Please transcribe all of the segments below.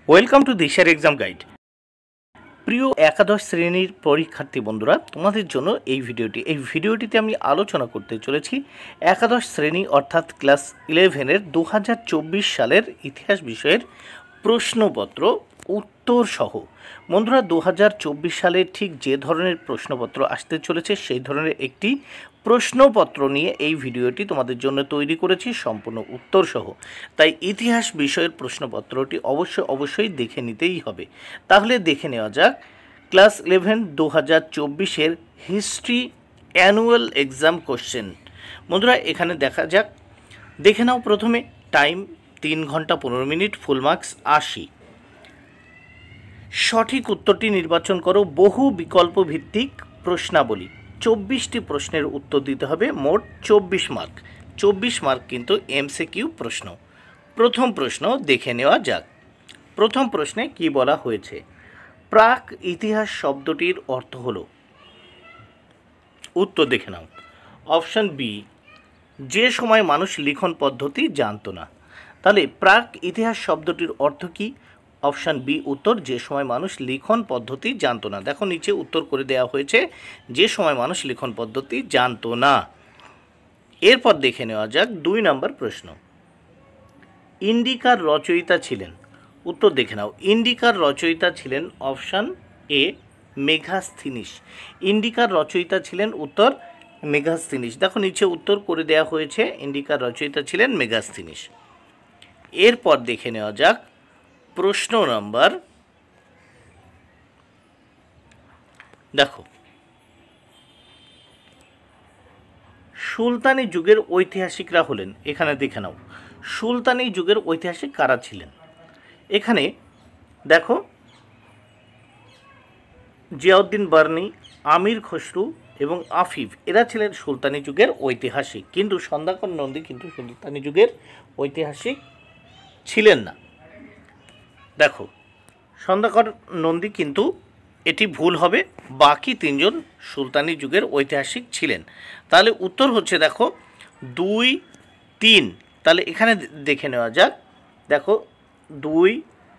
Welcome to দিশার exam guide. প্রিয় একাদশ শ্রেণীর পরীক্ষার্থী বন্ধুরা, তোমাদের জন্য এই ভিডিওটিতে আমি আলোচনা করতে চলেছি একাদশ শ্রেণী অর্থাৎ ক্লাস 11-এর 2024 সালের ইতিহাস বিষয়ের প্রশ্নপত্র উত্তর সহ। বন্ধুরা, 2024 সালে ঠিক যে ধরনের প্রশ্নপত্র আসতে চলেছে সেই ধরনের একটি প্রশ্নপত্র নিয়ে এই ভিডিওটি তোমাদের জন্য তৈরি করেছি, সম্পূর্ণ উত্তর সহ। তাই ইতিহাস বিষয়ের প্রশ্নপত্রটি অবশ্যই দেখে নিতেই হবে। তাহলে দেখে নেওয়া যাক ক্লাস 11 2024-এর হিস্ট্রি অ্যানুয়াল এক্সাম কোশ্চেন। বন্ধুরা, এখানে দেখে নাও। প্রথমে টাইম 3 ঘন্টা 15 মিনিট, ফুল মার্কস 80। সঠিক উত্তরটি নির্বাচন করো। বহু বিকল্প ভিত্তিক প্রশ্নাবলী, 24টি প্রশ্নের উত্তর দিতে হবে, মোট 24 মার্ক। 24 মার্ক কিন্তু এমসিকিউ প্রশ্ন। প্রথম প্রশ্ন দেখে নেওয়া যাক। প্রথম প্রশ্নে কি বলা হয়েছে? প্রাক ইতিহাস শব্দটির অর্থ হলো, উত্তর দেখে নাও। অপশান বি, যে সময় মানুষ লিখন পদ্ধতি জানতো না। তাহলে প্রাক ইতিহাস শব্দটির অর্থ কি? অপশান বি উত্তর, যে সময় মানুষ লিখন পদ্ধতি জানতো না। দেখো নিচে উত্তর করে দেওয়া হয়েছে, যে সময় মানুষ লিখন পদ্ধতি জানতো না। এরপর দেখে নেওয়া যাক 2 নম্বর প্রশ্ন। ইন্ডিকার রচয়িতা ছিলেন, উত্তর দেখে নাও। ইন্ডিকার রচয়িতা ছিলেন অপশান এ মেগাস্থিনিস। ইন্ডিকার রচয়িতা ছিলেন উত্তর মেগাস্থিনিস। দেখো নিচে উত্তর করে দেওয়া হয়েছে, ইন্ডিকার রচয়িতা ছিলেন মেগাস্থিনিস। এরপর দেখে নেওয়া যাক প্রশ্ন নাম্বার, দেখো, সুলতানি যুগের ঐতিহাসিকরা হলেন। এখানে দেখে নাও সুলতানি যুগের ঐতিহাসিক কারা ছিলেন। এখানে দেখো জিয়াউদ্দিন বার্নি, আমির খসরু এবং আফিফ, এরা ছিলেন সুলতানি যুগের ঐতিহাসিক। কিন্তু সন্ধ্যাকর নন্দী কিন্তু সুলতানি যুগের ঐতিহাসিক ছিলেন না। দেখো সন্ধ্যাকর নন্দী কিন্তু এটি ভুল হবে, বাকি 3 জন সুলতানি যুগের ঐতিহাসিক ছিলেন। তাহলে উত্তর হচ্ছে দেখো 2, 3। তাহলে এখানে দেখে নেওয়া যাক। দেখো 2,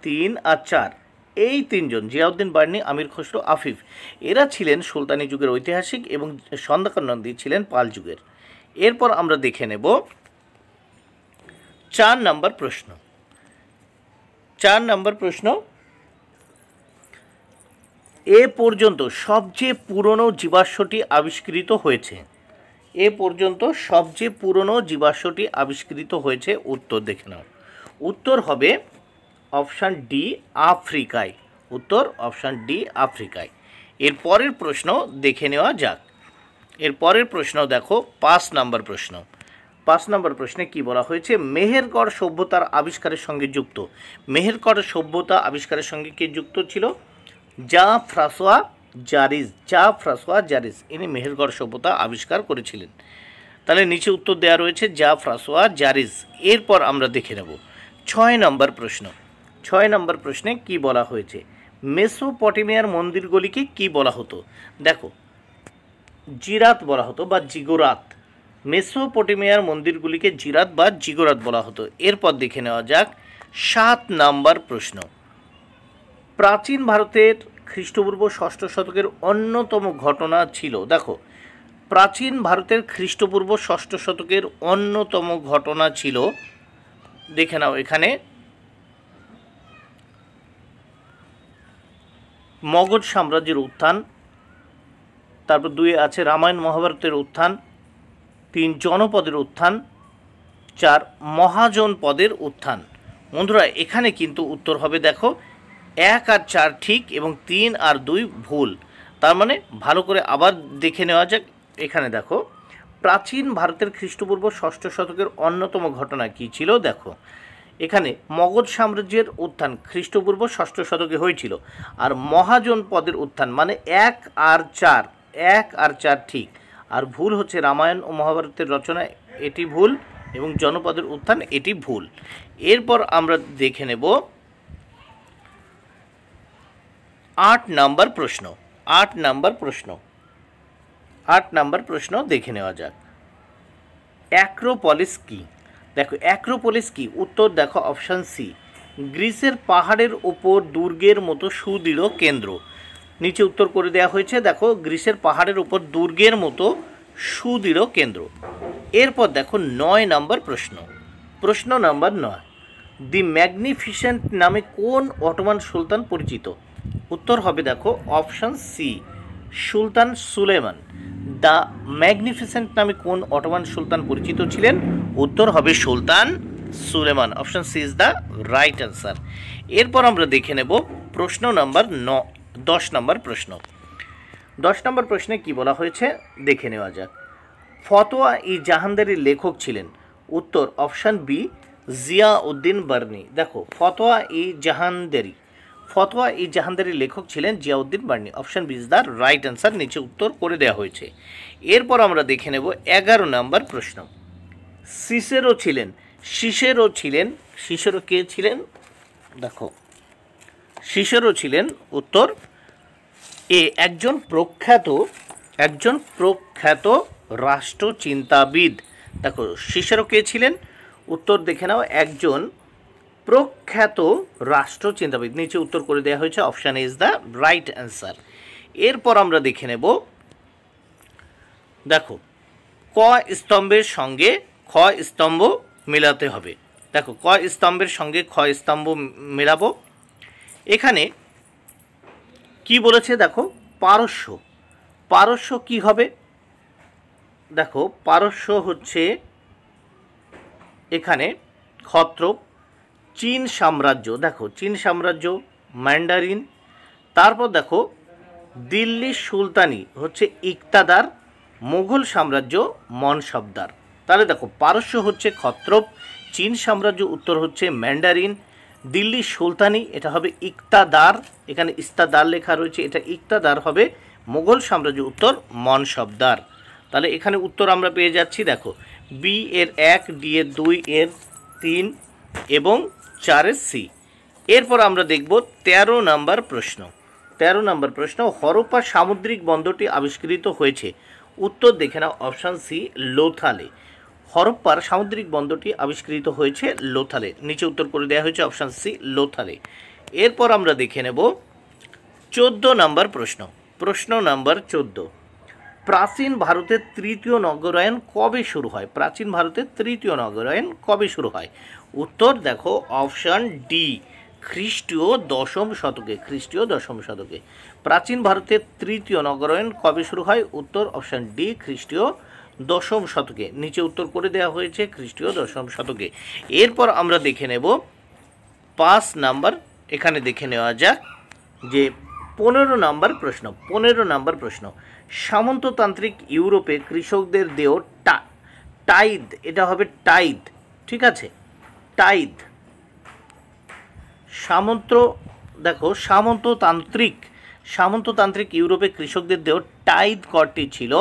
3 আর 4, এই 3 জন জিয়াউদ্দিন বার্নি, আমির খসরু, আফিফ, এরা ছিলেন সুলতানি যুগের ঐতিহাসিক এবং সন্ধ্যাকর নন্দী ছিলেন পাল যুগের। এরপর আমরা দেখে নেব 4 নম্বর প্রশ্ন। 4 নম্বর প্রশ্ন, এ পর্যন্ত সবচেয়ে পুরনো জীবাশ্মটি আবিষ্কৃত হয়েছে। এ পর্যন্ত সবচেয়ে পুরনো জীবাশ্মটি আবিষ্কৃত হয়েছে, উত্তর দেখে নাও। উত্তর হবে অপশান ডি আফ্রিকায়। উত্তর অপশান ডি আফ্রিকায়। এর পরের প্রশ্ন দেখে নেওয়া যাক। এর পরের প্রশ্ন দেখো 5 নম্বর প্রশ্ন। 5 নম্বর প্রশ্নে কি বলা হয়েছে? মেহেরগড় সভ্যতার আবিষ্কারের সঙ্গে যুক্ত। মেহেরগড় সভ্যতা আবিষ্কারের সঙ্গে কে যুক্ত ছিল? জা ফ্রাঁসোয়া জারিস। জা ফ্রাঁসোয়া জারিস ইনি মেহেরগড় সভ্যতা আবিষ্কার করেছিলেন। তাহলে নিচে উত্তর দেওয়া রয়েছে জা ফ্রাঁসোয়া জারিস। এরপর আমরা দেখে নেব 6 নম্বর প্রশ্ন। 6 নম্বর প্রশ্নে কি বলা হয়েছে? মেসোপটেমিয়ার মন্দিরগুলিকে কি বলা হতো? দেখো জিরাত বলা হতো বা জিগোরাত। মেসোপটেমিয়ার মন্দিরগুলিকে জিরাত বা জিগোরাত বলা হতো। এরপর দেখে নেওয়া যাক 7 নম্বর প্রশ্ন। প্রাচীন ভারতের খ্রিস্টপূর্ব 6ষ্ঠ শতকের অন্যতম ঘটনা ছিল। দেখো প্রাচীন ভারতের খ্রিস্টপূর্ব 6ষ্ঠ শতকের অন্যতম ঘটনা ছিল, দেখে নাও এখানে মগধ সাম্রাজ্যের উত্থান, তারপর 2 আছে রামায়ণ মহাভারতের উত্থান, 3 জনপদের উত্থান, 4 মহাজনপদের উত্থান। বন্ধুরা এখানে কিন্তু উত্তর হবে দেখো 1 আর 4 ঠিক এবং 3 আর 2 ভুল। তার মানে ভালো করে আবার দেখে নেওয়া যাক। এখানে দেখো প্রাচীন ভারতের খ্রিস্টপূর্ব 6ষ্ঠ শতকের অন্যতম ঘটনা কি ছিল? দেখো এখানে মগধ সাম্রাজ্যের উত্থান খ্রিস্টপূর্ব 6ষ্ঠ শতকে হয়েছিল। আর মহাজনপদের উত্থান মানে 1 আর 4, 1 আর 4 ঠিক, আর ভুল হচ্ছে রামায়ণ ও মহাভারতের রচনা, এটি ভুল, এবং জনপদের উত্থান এটি ভুল। এরপর আমরা দেখে নেব 8 নম্বর প্রশ্ন। 8 নম্বর প্রশ্ন। 8 নম্বর প্রশ্ন দেখে নেওয়া যাক। অ্যাক্রোপলিস কি? দেখো অ্যাক্রোপলিস কি? উত্তর দেখো অপশান সি গ্রিসের পাহাড়ের ওপর দুর্গের মতো সুদৃঢ় কেন্দ্র। নিচে উত্তর করে দেওয়া হয়েছে, দেখো গ্রিসের পাহাড়ের ওপর দুর্গের মতো সুদৃঢ় কেন্দ্র। এরপর দেখো 9 নম্বর প্রশ্ন। প্রশ্ন নাম্বার 9, দি ম্যাগনিফিসেন্ট নামে কোন অটোমান সুলতান পরিচিত? উত্তর হবে দেখো অপশান সি, সুলতান সুলেমান। দ্য ম্যাগনিফিসেন্ট নামে কোন অটোমান সুলতান পরিচিত ছিলেন? উত্তর হবে সুলতান Suleiman. Option C is the right answer. এরপর আমরা দেখে নেব প্রশ্ন নাম্বার 10 নম্বর প্রশ্ন। 10 নম্বর প্রশ্নে কি বলা হয়েছে দেখে নেওয়া যাক। ফতোয়া ই জাহানদারির লেখক ছিলেন? উত্তর অপশান বি, জিয়া উদ্দিন বার্নি। দেখো ফতোয়া ই জাহানদারির লেখক ছিলেন Ziauddin Barani. Option B is the right answer. নিচে উত্তর করে দেওয়া হয়েছে। এরপর আমরা দেখে নেব 11 নম্বর প্রশ্ন। সিসেরো কে ছিলেন? দেখো সিসেরো ছিলেন উত্তর এ একজন প্রখ্যাত রাষ্ট্রচিন্তাবিদ। দেখো সিসেরো কে ছিলেন? উত্তর দেখে নাও, একজন প্রখ্যাত রাষ্ট্রচিন্তাবিদ। নিচে উত্তর করে দেওয়া হয়েছে। Option is the right answer. এরপর আমরা দেখে নেব, দেখো ক স্তম্ভের সঙ্গে খ স্তম্ভ মেলাতে হবে। দেখো ক স্তম্ভের সঙ্গে খ স্তম্ভ মেলাবো। এখানে কি বলেছে দেখো, পারস্য কি হবে? দেখো পারস্য হচ্ছে এখানে ক্ষত্রপ। চীন সাম্রাজ্য, দেখো চীন সাম্রাজ্য ম্যান্ডারিন। তারপর দেখো দিল্লি সুলতানি হচ্ছে ইকতাদার, মুঘল সাম্রাজ্য মনসবদার। তাহলে দেখো পারস্য হচ্ছে ক্ষত্রপ, চীন সাম্রাজ্য উত্তর হচ্ছে ম্যান্ডারিন, দিল্লি সুলতানি এটা হবে ইকতাদার, এখানে ইস্তাদার লেখা রয়েছে, এটা ইকতাদার হবে, মুঘল সাম্রাজ্য উত্তর মনসবদার। তাহলে এখানে উত্তর আমরা পেয়ে যাচ্ছি, দেখো বি এর 1, ডি এর 2, এর 3 এবং 4 এর সি। এরপর আমরা দেখব 13 নম্বর প্রশ্ন। 13 নম্বর প্রশ্ন, হরপ্পা সামুদ্রিক বন্দরটি আবিষ্কৃত হয়েছে? উত্তর দেখে নাও, অপশান সি লোথালে। হরপ্পার সামুদ্রিক বন্দরটি আবিষ্কৃত হয়েছে লোথালে। নিচে উত্তর করে দেওয়া হয়েছে, অপশান সি লোথালে। এরপর আমরা দেখে নেব 14 নম্বর প্রশ্ন। প্রশ্ন নাম্বার 14, প্রাচীন ভারতের তৃতীয় নগরায়ণ কবে শুরু হয়? প্রাচীন ভারতের তৃতীয় নগরায়ণ কবে শুরু হয়? উত্তর দেখো অপশান ডি, খ্রিস্টীয় 10ম শতকে। প্রাচীন ভারতের তৃতীয় নগরায়ণ কবে শুরু হয়? উত্তর অপশান ডি, খ্রিস্টীয় 10ম শতকে। নিচে উত্তর করে দেওয়া হয়েছে খ্রিস্টীয় 10ম শতকে। এরপর আমরা দেখে নেব 5 নাম্বার। এখানে দেখে নেওয়া যাক যে 15 নম্বর প্রশ্ন। সামন্ততান্ত্রিক ইউরোপে কৃষকদের দেয় টাইদ, এটা হবে টাইদ, ঠিক আছে, টাইদ। সামন্ততান্ত্রিক ইউরোপে কৃষকদের দেয় টাইদ করটি ছিল?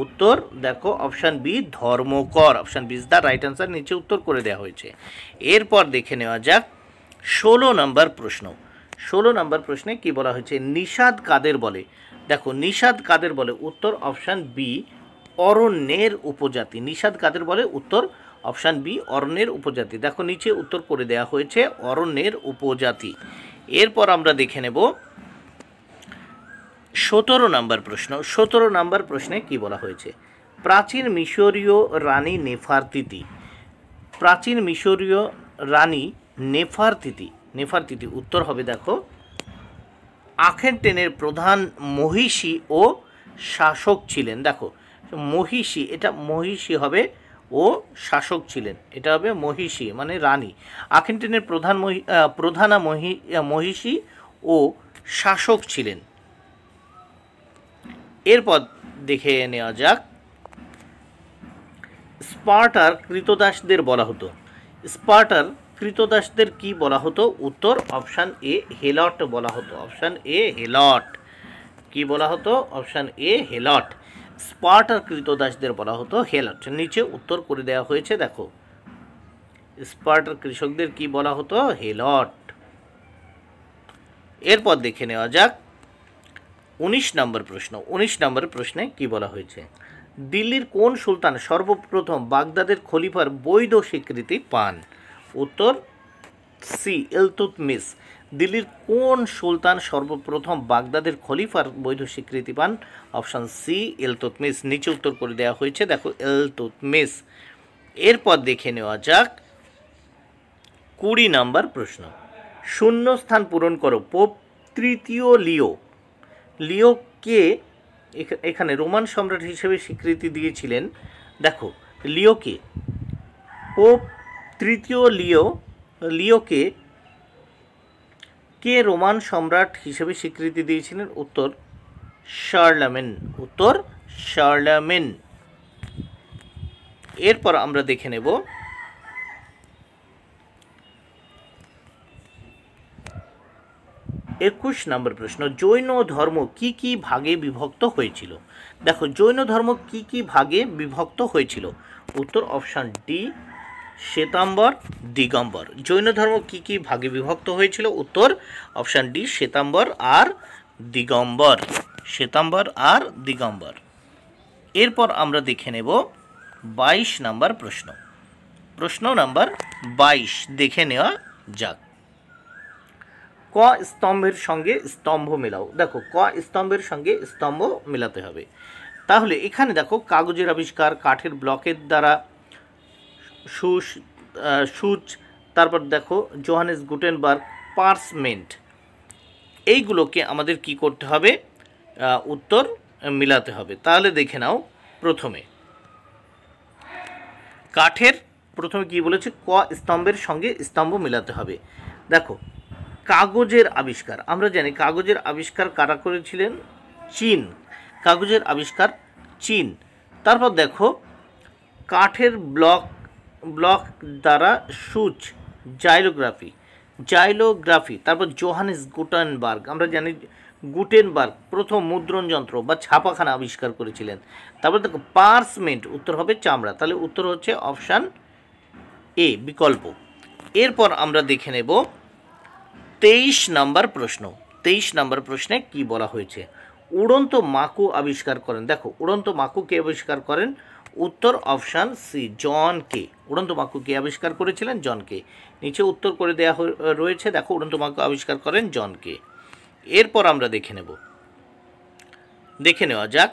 উত্তর দেখো অপশান বি, ধর্মকর। Option B is the right answer. নিচে উত্তর করে দেওয়া হয়েছে। এরপর দেখে নেওয়া যাক 16 নম্বর প্রশ্ন। 16 নম্বর প্রশ্নে কি বলা হয়েছে, নিষাদ কাদের বলে? দেখো নিষাদ কাদের বলে? উত্তর অপশান বি, অরণ্যের উপজাতি। নিষাদ কাদের বলে? উত্তর অপশান বি, অরণ্যের উপজাতি। দেখো নিচে উত্তর করে দেওয়া হয়েছে, অরণ্যের উপজাতি। এরপর আমরা দেখে নেব 17 নম্বর প্রশ্ন। 17 নম্বর প্রশ্নে কি বলা হয়েছে, প্রাচীন মিশরীয় রানী নেফারতিতি। উত্তর হবে দেখো আখেনটেনের প্রধান মহিষী ও শাসক ছিলেন। দেখো মহিষী, এটা মহিষী হবে ও শাসক ছিলেন, এটা হবে মহিষী মানে রানী। আখেনটেনের প্রধানা মহিষী ও শাসক ছিলেন। এরপর দেখে নেওয়া যাক স্পার্টার কৃতদাসদের বলা হতো। স্পার্টার কৃতদাসদের কি বলা হতো? উত্তর অপশান এ, হেলট বলা হতো। Option A, helot. কি বলা হতো? Option A, helot. স্পার্টার কৃতদাসদের বলা হতো হেলট। নিচে উত্তর করে দেওয়া হয়েছে, দেখো স্পার্টার কৃষকদের কি বলা হতো? হেলট। এরপর দেখে নেওয়া যাক 19 নম্বর প্রশ্ন। 19 নম্বর প্রশ্নে কি বলা হয়েছে, দিল্লির কোন সুলতান সর্বপ্রথম বাগদাদের খলিফার বৈধ স্বীকৃতি পান? উত্তর সি ইলতুৎমিশ। দিল্লির কোন সুলতান সর্বপ্রথম বাগদাদের খলিফার বৈধ স্বীকৃতি পান? Option C Iltutmish. নিচে উত্তর করে দেওয়া হয়েছে, দেখো ইলতুৎমিশ। এরপর দেখে নেওয়া যাক 20 নম্বর প্রশ্ন। শূন্য স্থান পূরণ করো। পোপ তৃতীয় লিও, লিও কে এখানে রোমান সম্রাট হিসেবে স্বীকৃতি দিয়েছিলেন? দেখো লিওকে, পোপ তৃতীয় লিওকে কে রোমান সম্রাট হিসেবে স্বীকৃতি দিয়েছিলেন? উত্তর শার্লেমেন, উত্তর শার্লেমেন। এরপর আমরা দেখে নেব 21 নম্বর প্রশ্ন। জৈন ধর্ম কি কি ভাগে বিভক্ত হয়েছিল? দেখো জৈন ধর্ম কি কি ভাগে বিভক্ত হয়েছিল? উত্তর অপশান ডি শ্বেতাম্বর, দিগম্বর। জৈন ধর্ম কি কি ভাগে বিভক্ত হয়েছিল? উত্তর অপশান ডি শ্বেতাম্বর আর দিগম্বর, শ্বেতাম্বর আর দিগম্বর। এরপর আমরা দেখে নেব 22 নম্বর প্রশ্ন। প্রশ্ন নাম্বার 22 দেখে নেওয়া যাক। ক স্তম্ভের সঙ্গে স্তম্ভ মেলাও। দেখো ক স্তম্ভের সঙ্গে স্তম্ভ মেলাতে হবে। তাহলে এখানে দেখো কাগজের আবিষ্কার, কাঠের ব্লকের দ্বারা সূচ, তারপর দেখো জোহানেস গুটেনবার্গ, পার্চমেন্ট, এইগুলোকে আমাদের কি করতে হবে? উত্তর মিলাতে হবে। তাহলে দেখে নাও প্রথমে কাঠের, প্রথমে কি বলেছে? ক স্তম্ভের সঙ্গে স্তম্ভ মেলাতে হবে। দেখো কাগজের আবিষ্কার, আমরা জানি কাগজের আবিষ্কার কারা করেছিলেন? চীন। কাগজের আবিষ্কার চীন। তারপর দেখো কাঠের ব্লক দ্বারা সূচ, জাইলোগ্রাফি। তারপর জোহানেস গুটেনবার্গ, আমরা জানি গুটেনবার্গ প্রথম মুদ্রণ যন্ত্র বা ছাপাখানা আবিষ্কার করেছিলেন। তারপর দেখো পার্চমেন্ট, উত্তর হবে চামড়া। তাহলে উত্তর হচ্ছে অপশান এ বিকল্প। এরপর আমরা দেখে নেব 23 নম্বর প্রশ্ন। 23 নম্বর প্রশ্নে কি বলা হয়েছে? উড়ন্ত মাকু আবিষ্কার করেন। দেখো উড়ন্ত মাকু কে আবিষ্কার করেন? উত্তর অপশান সি জন কে। উড়ন্ত মাকু কে আবিষ্কার করেছিলেন? জন কে। নিচে উত্তর করে দেওয়া রয়েছে, দেখো উড়ন্ত মাকু আবিষ্কার করেন জন কে। এরপর আমরা দেখে নেওয়া যাক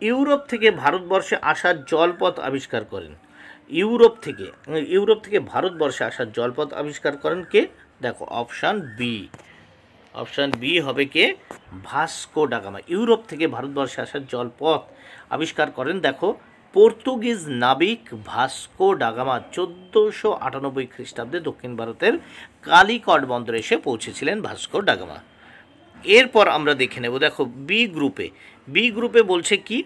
ইউরোপ থেকে ভারতবর্ষে আসার জলপথ আবিষ্কার করেন। ইউরোপ থেকে ভারতবর্ষে আসার জলপথ আবিষ্কার করেন কে? দেখো অপশান বি। অপশান বি হবে কে? Vasco da Gama. ইউরোপ থেকে ভারতবর্ষে আসার জলপথ আবিষ্কার করেন দেখো পর্তুগিজ নাবিক ভাস্কো ডা গামা 1498 খ্রিস্টাব্দে দক্ষিণ ভারতের কালিকট বন্দরে এসে পৌঁছেছিলেন ভাস্কো ডা গামা। এরপর আমরা দেখে নেব, দেখো বি গ্রুপে বলছে কি?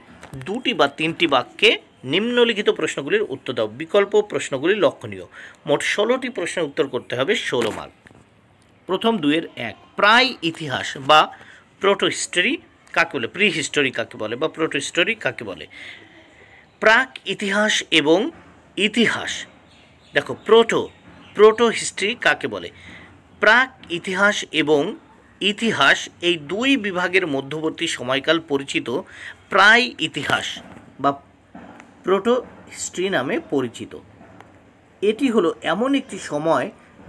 2টি বা 3টি বাক্যে নিম্নলিখিত প্রশ্নগুলির উত্তর দাও। বিকল্প প্রশ্নগুলি লক্ষণীয়। মোট 16টি প্রশ্নের উত্তর করতে হবে, 16 মার্ক। প্রথম 2-এর 1, প্রায় ইতিহাস বা প্রোটো হিস্টোরি কাকে বলে? প্রি হিস্টোরি কাকে বলে বা প্রোটো হিস্টোরি কাকে বলে? প্রাক ইতিহাস এবং ইতিহাস, দেখো প্রোটো হিস্ট্রি কাকে বলে? প্রাক ইতিহাস এবং ইতিহাস এই দুই বিভাগের মধ্যবর্তী সময়কাল পরিচিত প্রায় ইতিহাস বা প্রোটো হিস্ট্রি নামে পরিচিত। এটি হলো এমন একটি সময়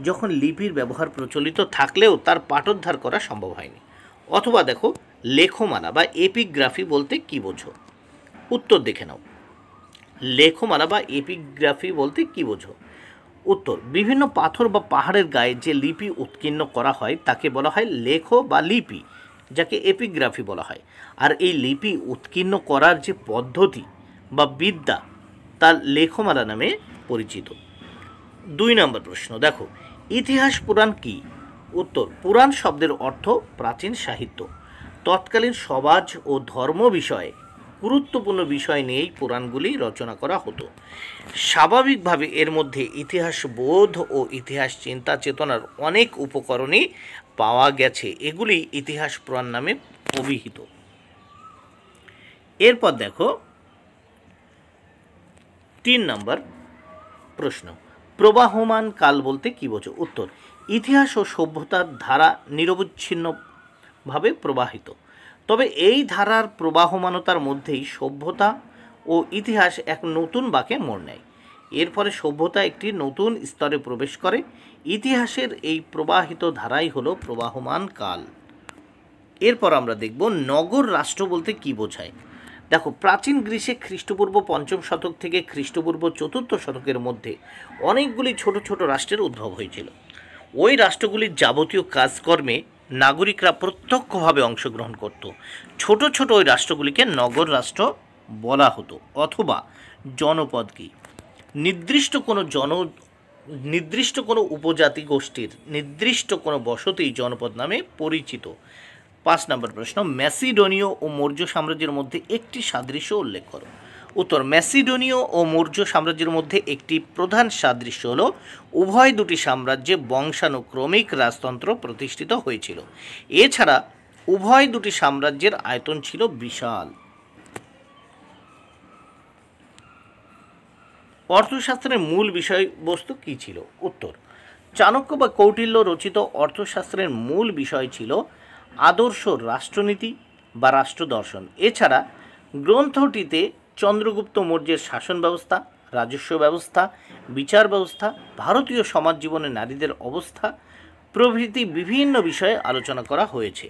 যখন লিপির ব্যবহার প্রচলিত থাকলেও তার পাঠোদ্ধার করা সম্ভব হয়নি। অথবা দেখো লেখমালা বা এপিগ্রাফি বলতে কি বোঝো? উত্তর দেখে নাও, লেখমালা বা এপিগ্রাফি বলতে কি বোঝো? উত্তর, বিভিন্ন পাথর বা পাহাড়ের গায়ে যে লিপি উৎকীর্ণ করা হয় তাকে বলা হয় লেখ বা লিপি, যাকে এপিগ্রাফি বলা হয়। আর এই লিপি উৎকীর্ণ করার যে পদ্ধতি বা বিদ্যা তা লেখমালা নামে পরিচিত। 2 নম্বর প্রশ্ন, দেখো ইতিহাস পুরাণ কি? উত্তর, পুরাণ শব্দের অর্থ প্রাচীন সাহিত্য। তৎকালীন সমাজ ও ধর্ম বিষয়ে গুরুত্বপূর্ণ বিষয় নিয়েই পুরাণগুলি রচনা করা হতো। স্বাভাবিকভাবে এর মধ্যে ইতিহাস বোধ ও ইতিহাস চিন্তা চেতনার অনেক উপকরণই পাওয়া গেছে। এগুলি ইতিহাস পুরাণ নামে অভিহিত। এরপর দেখো 3 নম্বর প্রশ্ন, প্রবাহমান কাল বলতে কি বোঝো? উত্তর, ইতিহাস ও সভ্যতার ধারা নিরবচ্ছিন্নভাবে প্রবাহিত, তবে এই ধারার প্রবাহমানতার মধ্যেই সভ্যতা ও ইতিহাস এক নতুন বাঁকে মোড় নেয়। এর ফলে সভ্যতা একটি নতুন স্তরে প্রবেশ করে। ইতিহাসের এই প্রবাহিত ধারাই হলো প্রবাহমান কাল। এরপর আমরা দেখব নগর রাষ্ট্র বলতে কি বোঝায়। দেখো, প্রাচীন গ্রীসে খ্রিস্টপূর্ব ৫ম শতক থেকে খ্রিস্টপূর্ব ৪র্থ শতকের মধ্যে অনেকগুলি ছোট ছোট রাষ্ট্রের উদ্ভব হয়েছিল। ওই রাষ্ট্রগুলির যাবতীয় কাজকর্মে নাগরিকরা প্রত্যক্ষভাবে অংশগ্রহণ করত। ছোট ছোট ওই রাষ্ট্রগুলিকে নগর রাষ্ট্র বলা হতো। অথবা জনপদ কি? নির্দিষ্ট কোনো উপজাতি গোষ্ঠীর নির্দিষ্ট কোনো বসতি জনপদ নামে পরিচিত। ৫ নম্বর প্রশ্ন, ম্যাসিডোনীয় ও মৌর্য সাম্রাজ্যের মধ্যে একটি সাদৃশ্য উল্লেখ করো। উত্তর, ম্যাসিডোনীয় ও মৌর্য সাম্রাজ্যের মধ্যে একটি প্রধান সাদৃশ্য হল উভয় দুটি সাম্রাজ্যে বংশানুক্রমিক রাজতন্ত্র প্রতিষ্ঠিত হয়েছিল। এছাড়া উভয় দুটি সাম্রাজ্যের আয়তন ছিল বিশাল। অর্থশাস্ত্রের মূল বিষয়বস্তু কী ছিল? উত্তর, চাণক্য বা কৌটিল্য রচিত অর্থশাস্ত্রের মূল বিষয় ছিল আদর্শ রাষ্ট্রনীতি বা রাষ্ট্রদর্শন। এছাড়া গ্রন্থটিতে চন্দ্রগুপ্ত মৌর্যের শাসন ব্যবস্থা, রাজস্ব ব্যবস্থা, বিচার ব্যবস্থা, ভারতীয় সমাজ জীবনে নারীদের অবস্থা প্রভৃতি বিভিন্ন বিষয়ে আলোচনা করা হয়েছে।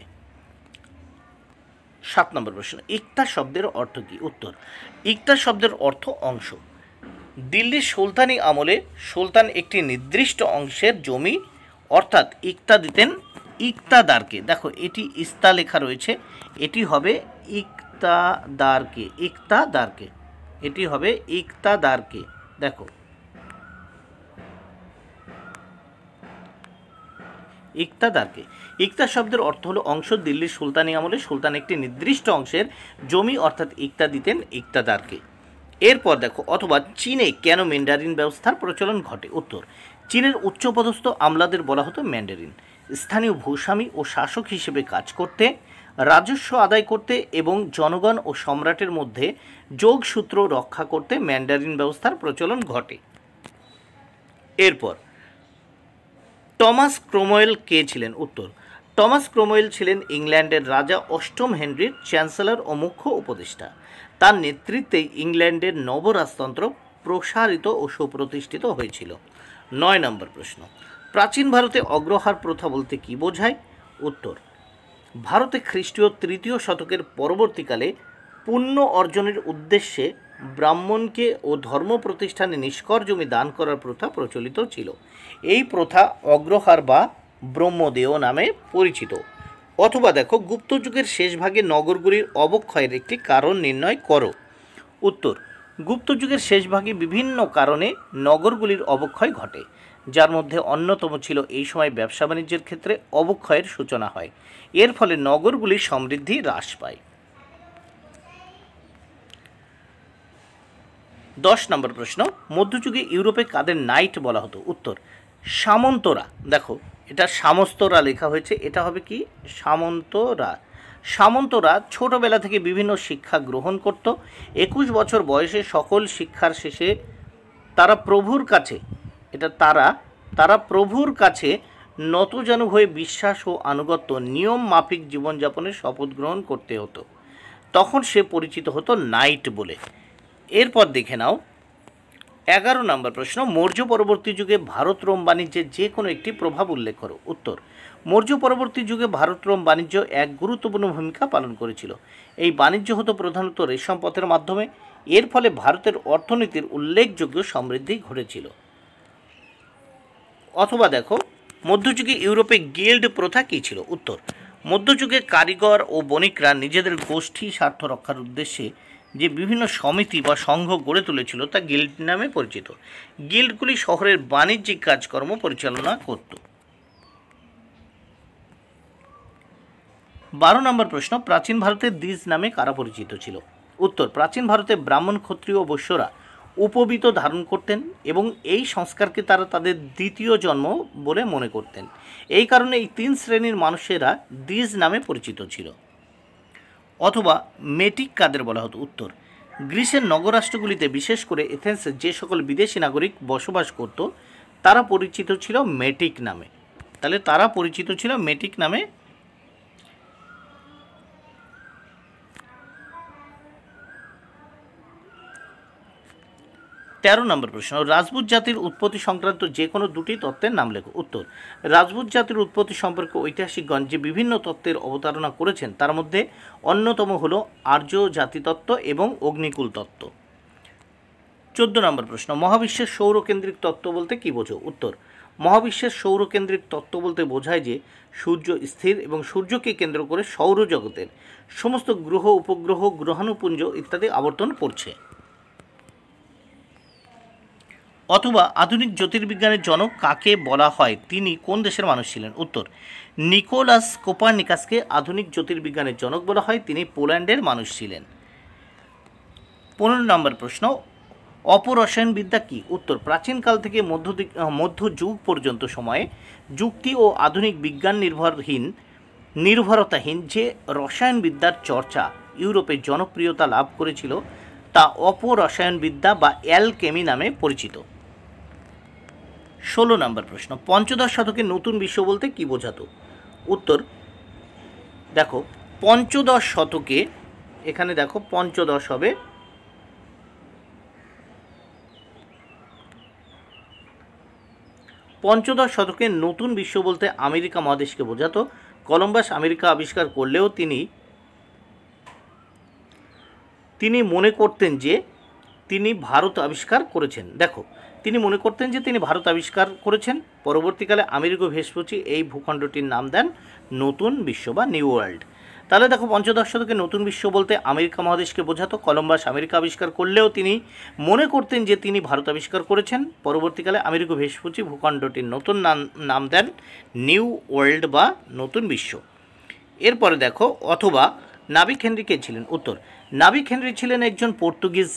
৭ নম্বর প্রশ্ন, ইকতা শব্দের অর্থ কী? উত্তর, ইকতা শব্দের অর্থ অংশ। দিল্লির সুলতানি আমলে সুলতান একটি নির্দিষ্ট অংশের জমি অর্থাৎ ইকতা দিতেন ইকতাদারকে। দেখো, এটি ইস্তা লেখা রয়েছে, এটি হবে ইকতাদারকে, ইকতাদারকে, এটি হবে ইকতাদারকে। দেখো, ইকতাদারকে। ইকতা শব্দের অর্থ হলো অংশ। দিল্লির সুলতানি আমলে সুলতান একটি নির্দিষ্ট অংশের জমি অর্থাৎ ইকতা দিতেন ইকতাদারকে। এরপর দেখো, অথবা চীনে কেন ম্যান্ডারিন ব্যবস্থার প্রচলন ঘটে? উত্তর, চীনের উচ্চপদস্থ আমলাদের বলা হতো ম্যান্ডারিন। স্থানীয় ভূস্বামী ও শাসক হিসেবে কাজ করতে, রাজস্ব আদায় করতে এবং জনগণ ও সম্রাটের মধ্যে যোগসূত্র রক্ষা করতে ম্যান্ডারিন ব্যবস্থার প্রচলন ঘটে। এরপর টমাস ক্রোমওয়েল কে ছিলেন? উত্তর, টমাস ক্রোমওয়েল ছিলেন ইংল্যান্ডের রাজা অষ্টম হেনরির চ্যান্সেলর ও মুখ্য উপদেষ্টা। তার নেতৃত্বেই ইংল্যান্ডের নবরাজতন্ত্র প্রসারিত ও সুপ্রতিষ্ঠিত হয়েছিল। ৯ নম্বর প্রশ্ন, প্রাচীন ভারতে অগ্রহার প্রথা বলতে কী বোঝায়? উত্তর, ভারতে খ্রিস্টীয় ৩য় শতকের পরবর্তীকালে পুণ্য অর্জনের উদ্দেশ্যে ব্রাহ্মণকে ও ধর্ম প্রতিষ্ঠানে নিষ্কর জমি দান করার প্রথা প্রচলিত ছিল। এই প্রথা অগ্রহার বা ব্রহ্মদেয় নামে পরিচিত। অথবা দেখো, গুপ্ত যুগের শেষ ভাগে নগরগুলির অবক্ষয়ের একটি কারণ নির্ণয় করো। উত্তর, গুপ্ত যুগের শেষ ভাগে বিভিন্ন কারণে নগরগুলির অবক্ষয় ঘটে, যার মধ্যে অন্যতম ছিল এই সময় ব্যবসা বাণিজ্যের ক্ষেত্রে অবক্ষয়ের সূচনা হয়। এর ফলে নগরগুলির সমৃদ্ধি হ্রাস পায়। ১০ নম্বর প্রশ্ন, মধ্যযুগে ইউরোপে কাদের নাইট বলা হতো? উত্তর, সামন্তরা। দেখো, এটা সামস্তরা লেখা হয়েছে, এটা হবে কি সামন্তরা। সামন্তরা ছোটবেলা থেকে বিভিন্ন শিক্ষা গ্রহণ করত। ২১ বছর বয়সে সকল শিক্ষার শেষে তারা প্রভুর কাছে তারা প্রভুর কাছে নতজানু হয়ে বিশ্বাস ও আনুগত্য নিয়ম মাফিক জীবনযাপনের শপথ গ্রহণ করতে হতো। তখন সে পরিচিত হতো নাইট বলে। এরপর দেখে নাও ১১ নম্বর প্রশ্ন, মৌর্য পরবর্তী যুগে ভারত রোম বাণিজ্যের যে কোনো একটি প্রভাব উল্লেখ করো। উত্তর, মৌর্য পরবর্তী যুগে ভারত রোম বাণিজ্য এক গুরুত্বপূর্ণ ভূমিকা পালন করেছিল। এই বাণিজ্য হতো প্রধানত রেশম পথের মাধ্যমে। এর ফলে ভারতের অর্থনীতির উল্লেখযোগ্য সমৃদ্ধি ঘটেছিল। অথবা দেখো, মধ্যযুগে ইউরোপে গিল্ড প্রথা কী ছিল? উত্তর, মধ্যযুগে কারিগর ও বণিকরা নিজেদের গোষ্ঠী স্বার্থ রক্ষার উদ্দেশ্যে যে বিভিন্ন সমিতি বা সংঘ গড়ে তুলেছিল তা গিল্ড নামে পরিচিত। গিল্ডগুলি শহরের বাণিজ্যিক কাজকর্ম পরিচালনা করত। ১২ নম্বর প্রশ্ন, প্রাচীন ভারতের দ্বিজ নামে কারা পরিচিত ছিল? উত্তর, প্রাচীন ভারতে ব্রাহ্মণ, ক্ষত্রিয় ও বৈশ্যরা উপবীত ধারণ করতেন এবং এই সংস্কারকে তারা তাদের দ্বিতীয় জন্ম বলে মনে করতেন। এই কারণে এই ৩ শ্রেণীর মানুষেরা দ্বিজ নামে পরিচিত ছিল। অথবা মেটিক কাদের বলা হতো? উত্তর, গ্রিসের নগরাষ্ট্রগুলিতে বিশেষ করে এথেন্সে যে সকল বিদেশি নাগরিক বসবাস করত তারা পরিচিত ছিল মেটিক নামে। তাহলে তারা পরিচিত ছিল মেটিক নামে। 13 নম্বর প্রশ্ন, রাজপুত জাতির উৎপত্তি সংক্রান্ত যে কোনো দুটি তত্ত্বের নাম লেখো। উত্তর, রাজপুত জাতির উৎপত্তি সম্পর্কে ঐতিহাসিকগণ যে বিভিন্ন তত্ত্বের অবতারণা করেছেন তার মধ্যে অন্যতম হল আর্য জাতিতত্ত্ব এবং অগ্নিকুল তত্ত্ব। 14 নম্বর প্রশ্ন, মহাবিশ্বের সৌরকেন্দ্রিক তত্ত্ব বলতে কী বোঝো? উত্তর, মহাবিশ্বের সৌরকেন্দ্রিক তত্ত্ব বলতে বোঝায় যে সূর্য স্থির এবং সূর্যকে কেন্দ্র করে সৌরজগতের সমস্ত গ্রহ, উপগ্রহ, গ্রহাণুপুঞ্জ ইত্যাদি আবর্তন করছে। অথবা আধুনিক জ্যোতির্বিজ্ঞানের জনক কাকে বলা হয়, তিনি কোন দেশের মানুষ ছিলেন? উত্তর, নিকোলাস কোপারনিকাসকে আধুনিক জ্যোতির্বিজ্ঞানের জনক বলা হয়, তিনি পোল্যান্ডের মানুষ ছিলেন। 15 নম্বর প্রশ্ন, অপরসায়নবিদ্যা কি? উত্তর, প্রাচীনকাল থেকে মধ্যযুগ পর্যন্ত সময়ে যুক্তি ও আধুনিক বিজ্ঞান নির্ভরতাহীন যে রসায়নবিদ্যার চর্চা ইউরোপে জনপ্রিয়তা লাভ করেছিল তা অপরসায়নবিদ্যা বা অ্যালকেমি নামে পরিচিত। 16 নম্বর প্রশ্ন, পঞ্চদশ শতকে নতুন বিশ্ব বলতে কি বোঝাতো? উত্তর, দেখো পঞ্চদশ শতকে, এখানে দেখো পঞ্চদশ হবে, পঞ্চদশ শতকে নতুন বিশ্ব বলতে আমেরিকা মহাদেশকে বোঝাতো। কলম্বাস আমেরিকা আবিষ্কার করলেও তিনি মনে করতেন যে তিনি ভারত আবিষ্কার করেছেন। দেখো, তিনি মনে করতেন যে তিনি ভারত আবিষ্কার করেছেন। পরবর্তীকালে আমেরিগো ভেসপুচি এই ভূখণ্ডটির নাম দেন নতুন বিশ্ব বা নিউ ওয়ার্ল্ড। তাহলে দেখো, পঞ্চদশ শতকে নতুন বিশ্ব বলতে আমেরিকা মহাদেশকে বোঝাতো। কলম্বাস আমেরিকা আবিষ্কার করলেও তিনি মনে করতেন যে তিনি ভারত আবিষ্কার করেছেন। পরবর্তীকালে আমেরিগো ভেসপুচি ভূখণ্ডটির নতুন নাম দেন নিউ ওয়ার্ল্ড বা নতুন বিশ্ব। এরপরে দেখো, অথবা নাবিক হেনরি কে ছিলেন? উত্তর, নাবিক হেনরি ছিলেন একজন পর্তুগিজ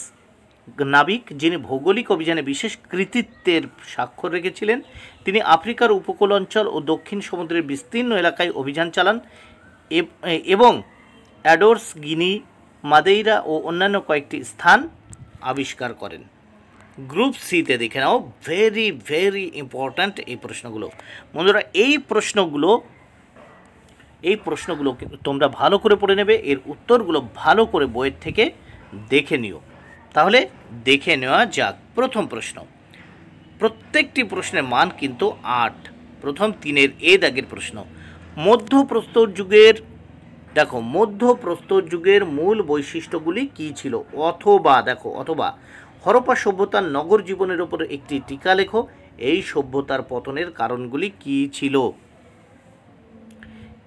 নাবিক যিনি ভৌগোলিক অভিযানে বিশেষ কৃতিত্বের স্বাক্ষর রেখেছিলেন। তিনি আফ্রিকার উপকূল অঞ্চল ও দক্ষিণ সমুদ্রের বিস্তীর্ণ এলাকায় অভিযান চালান এবং অ্যাডোর্স, গিনি, মাদেইরা ও অন্যান্য কয়েকটি স্থান আবিষ্কার করেন। গ্রুপ সিতে দেখে নাও, ভেরি ভেরি ইম্পর্ট্যান্ট এই প্রশ্নগুলো। বন্ধুরা, এই প্রশ্নগুলো তোমরা ভালো করে পড়ে নেবে, এর উত্তরগুলো ভালো করে বইয়ের থেকে দেখে নিও। তাহলে দেখে নেওয়া যাক। প্রথম প্রশ্ন, প্রত্যেকটি প্রশ্নের মান কিন্তু 8। প্রথম 3-এর এ দাগের প্রশ্ন, মধ্যপ্রস্তর যুগের মূল বৈশিষ্ট্যগুলি কী ছিল? অথবা দেখো, অথবা হরপ্পা সভ্যতার নগর জীবনের ওপর একটি টিকা লেখো, এই সভ্যতার পতনের কারণগুলি কী ছিল?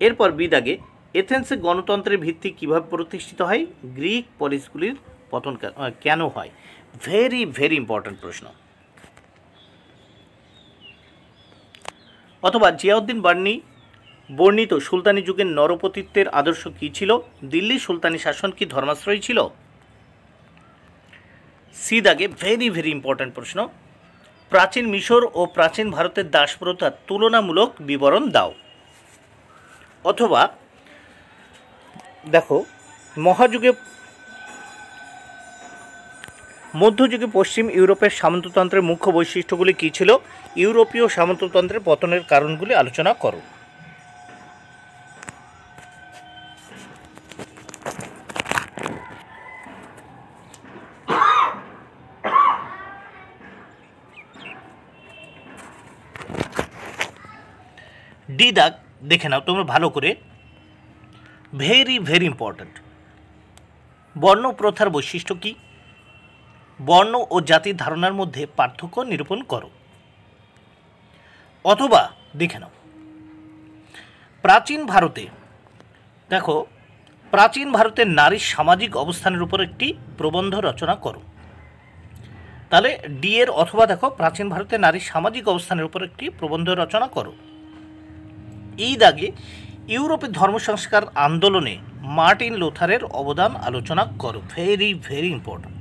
এরপর বি দাগে, এথেন্সে গণতন্ত্রের ভিত্তি কিভাবে প্রতিষ্ঠিত হয়? গ্রিক পলিসগুলির পতন কেন হয়? ভেরি ভেরি ইম্পর্ট্যান্ট প্রশ্ন। অথবা জিয়াউদ্দিন বর্ণিত সুলতানি যুগের নরপতিত্বের আদর্শ কী ছিল? দিল্লি সুলতানি শাসন কি ধর্মাশ্রয়ী ছিল? সি দাগে, ভেরি ভেরি ইম্পর্ট্যান্ট প্রশ্ন, প্রাচীন মিশর ও প্রাচীন ভারতের দাসপ্রথার তুলনামূলক বিবরণ দাও। অথবা দেখো, মধ্যযুগে পশ্চিম ইউরোপের সামন্ততন্ত্রের মুখ্য বৈশিষ্ট্যগুলি কী ছিল? ইউরোপীয় সামন্ততন্ত্রের পতনের কারণগুলি আলোচনা করো। ডি দাগ দেখে নাও তোমরা ভালো করে, ভেরি ভেরি ইম্পর্ট্যান্ট। বর্ণ প্রথার বৈশিষ্ট্য কী? বর্ণ ও জাতির ধারণার মধ্যে পার্থক্য নিরূপণ করো। অথবা দেখে নাও, প্রাচীন ভারতের নারীর সামাজিক অবস্থানের উপর একটি প্রবন্ধ রচনা করো। তাহলে ডি এর অথবা দেখো, প্রাচীন ভারতের নারীর সামাজিক অবস্থানের উপর একটি প্রবন্ধ রচনা করো। এই দাগে, ইউরোপের ধর্ম সংস্কার আন্দোলনে মার্টিন লুথারের অবদান আলোচনা করো। Very very important.